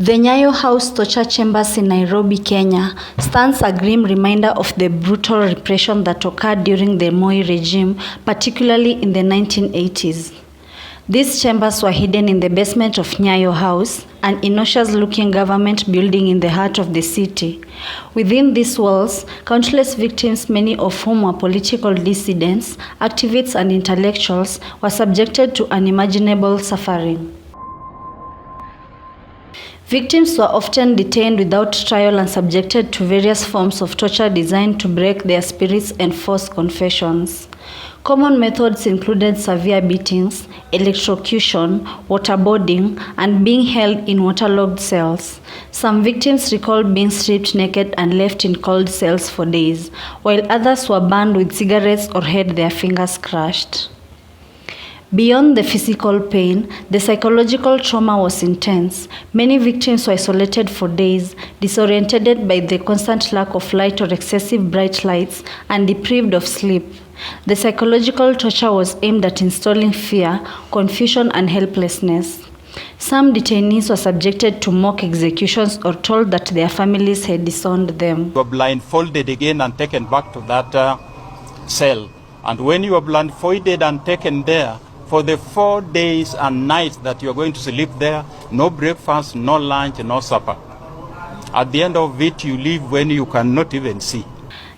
The Nyayo House torture chambers in Nairobi, Kenya, stands a grim reminder of the brutal repression that occurred during the Moi regime, particularly in the 1980s. These chambers were hidden in the basement of Nyayo House, an innocuous-looking government building in the heart of the city. Within these walls, countless victims, many of whom were political dissidents, activists, and intellectuals, were subjected to unimaginable suffering. Victims were often detained without trial and subjected to various forms of torture designed to break their spirits and force confessions. Common methods included severe beatings, electrocution, waterboarding, and being held in waterlogged cells. Some victims recalled being stripped naked and left in cold cells for days, while others were burned with cigarettes or had their fingers crushed. Beyond the physical pain, the psychological trauma was intense. Many victims were isolated for days, disoriented by the constant lack of light or excessive bright lights, and deprived of sleep. The psychological torture was aimed at installing fear, confusion, and helplessness. Some detainees were subjected to mock executions or told that their families had disowned them. You were blindfolded again and taken back to that cell. And when you were blindfolded and taken there, for the 4 days and nights that you are going to sleep there, no breakfast, no lunch, no supper. At the end of it, you leave when you cannot even see.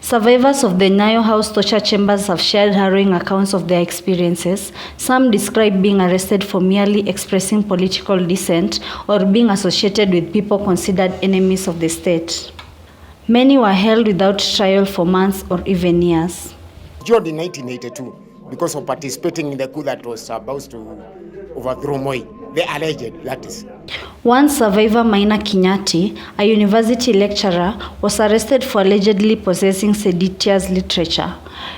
Survivors of the Nyayo House torture chambers have shared harrowing accounts of their experiences. Some describe being arrested for merely expressing political dissent or being associated with people considered enemies of the state. Many were held without trial for months or even years. Jailed in 1982 because of participating in the coup that was supposed to overthrow Moi. The alleged, that is. One survivor, Maina Kinyatti, a university lecturer, was arrested for allegedly possessing seditious literature.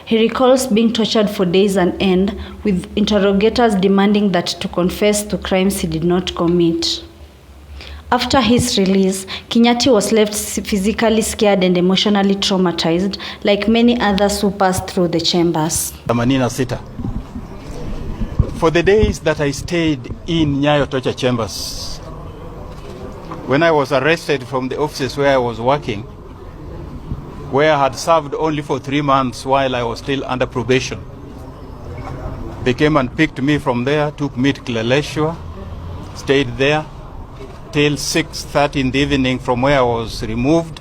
He recalls being tortured for days on end, with interrogators demanding that to confess to crimes he did not commit. After his release, Kinyatti was left physically scared and emotionally traumatized, like many others who passed through the chambers. For the days that I stayed in Nyayo torture chambers, when I was arrested from the offices where I was working, where I had served only for 3 months while I was still under probation, they came and picked me from there, took me to Kileleshwa, stayed there till 6:30 in the evening, from where I was removed,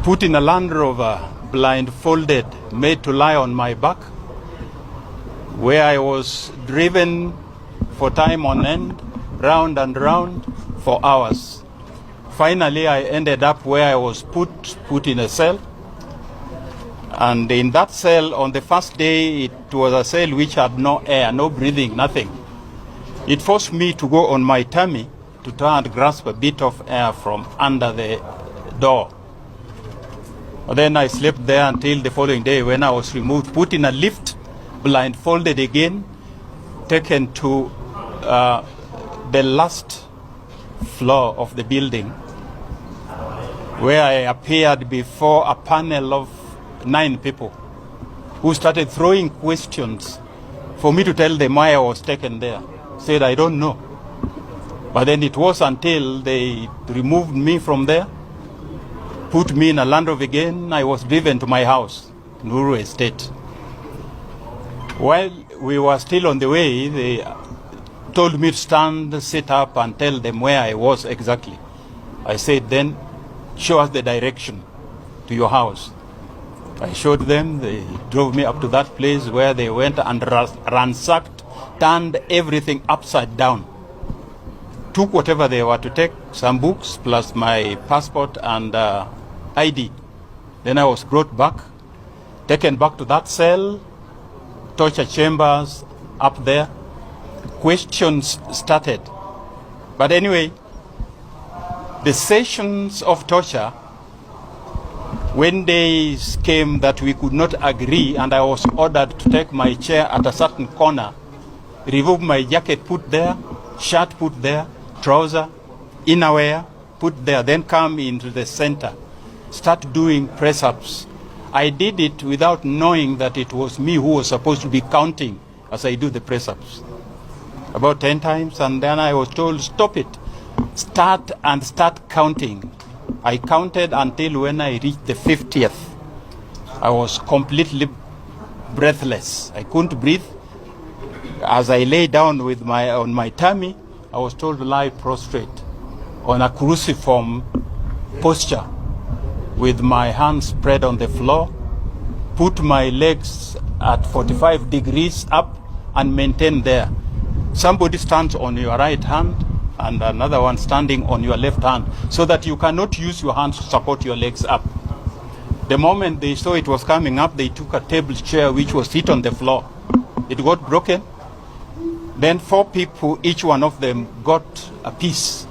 put in a Land Rover, blindfolded, made to lie on my back, where I was driven for time on end, round and round for hours. Finally, I ended up where I was put in a cell. And in that cell, on the first day, it was a cell which had no air, no breathing, nothing. It forced me to go on my tummy to try and grasp a bit of air from under the door. Then I slept there until the following day when I was removed, put in a lift, blindfolded again, taken to the last floor of the building, where I appeared before a panel of 9 people who started throwing questions for me to tell them why I was taken there. Said, I don't know. But then it was until they removed me from there, put me in a Land Rover again, I was driven to my house, Nuru Estate. While we were still on the way, they told me to stand, sit up, and tell them where I was exactly. I said, then show us the direction to your house. I showed them, they drove me up to that place where they went and ransacked, turned everything upside down. Took whatever they were to take, some books, plus my passport and ID. Then I was brought back, taken back to that cell, torture chambers up there. Questions started. But anyway, the sessions of torture, when days came that we could not agree and I was ordered to take my chair at a certain corner, remove my jacket, put there, shirt put there, trouser, innerwear, put there, then come into the center, start doing press-ups. I did it without knowing that it was me who was supposed to be counting as I do the press-ups. About 10 times, and then I was told, stop it. start counting. I counted until when I reached the 50th, I was completely breathless. I couldn't breathe. As I lay down with on my tummy, I was told to lie prostrate on a cruciform posture with my hands spread on the floor, put my legs at 45 degrees up and maintain there. Somebody stands on your right hand and another one standing on your left hand so that you cannot use your hands to support your legs up. The moment they saw it was coming up, they took a table chair which was sit on the floor. It got broken. Then 4 people, each one of them got a piece.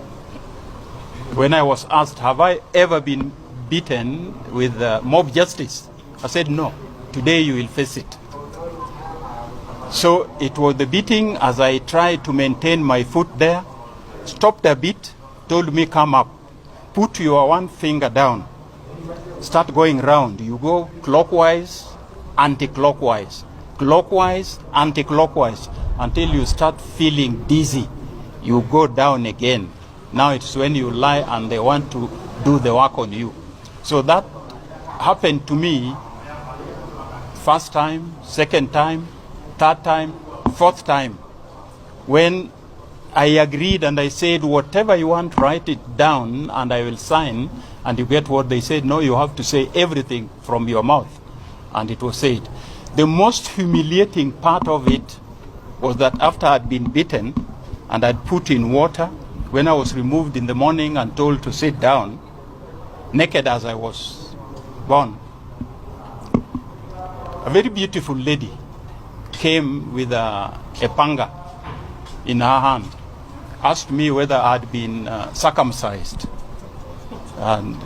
When I was asked, have I ever been beaten with mob justice? I said, no. Today you will face it. So it was the beating as I tried to maintain my foot there, stopped a bit, told me, come up, put your one finger down, start going round. You go clockwise, anti-clockwise, clockwise, anti-clockwise, until you start feeling dizzy. You go down again. Now it's when you lie and they want to do the work on you. So that happened to me first time, second time, third time, fourth time. When I agreed and I said, whatever you want, write it down and I will sign, and you get what they said, no, you have to say everything from your mouth. And it was said. The most humiliating part of it was that after I'd been beaten and I'd put in water, when I was removed in the morning and told to sit down, naked as I was born, a very beautiful lady came with a panga in her hand, asked me whether I'd been circumcised. And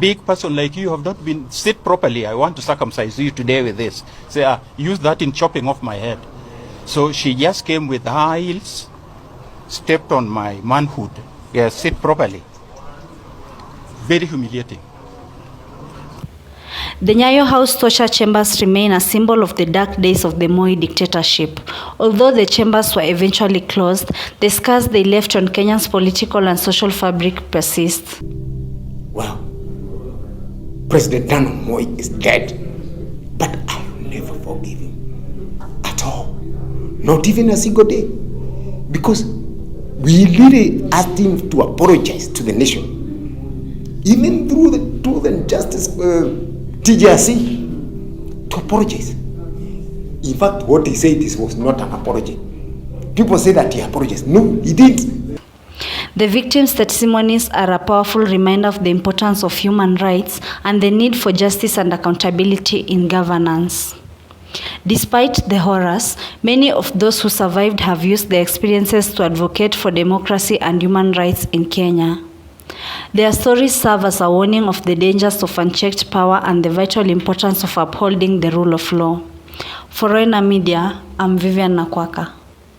big person like you have not been, sit properly, I want to circumcise you today with this. Say, use that in chopping off my head. So she just came with high heels, stepped on my manhood. Yes, sit properly. Very humiliating. The Nyayo House torture chambers remain a symbol of the dark days of the Moi dictatorship. Although the chambers were eventually closed, the scars they left on Kenya's political and social fabric persist. Wow. President Dano Moi is dead, but I will never forgive him at all. Not even a single day. Because we really asked him to apologize to the nation. Even through the Truth and Justice TJRC, to apologize. In fact, what he said this was not an apology. People say that he apologized. No, he didn't. The victims' testimonies are a powerful reminder of the importance of human rights and the need for justice and accountability in governance. Despite the horrors, many of those who survived have used their experiences to advocate for democracy and human rights in Kenya. Their stories serve as a warning of the dangers of unchecked power and the vital importance of upholding the rule of law. For Reina Media, I'm Vivian Nakwaka.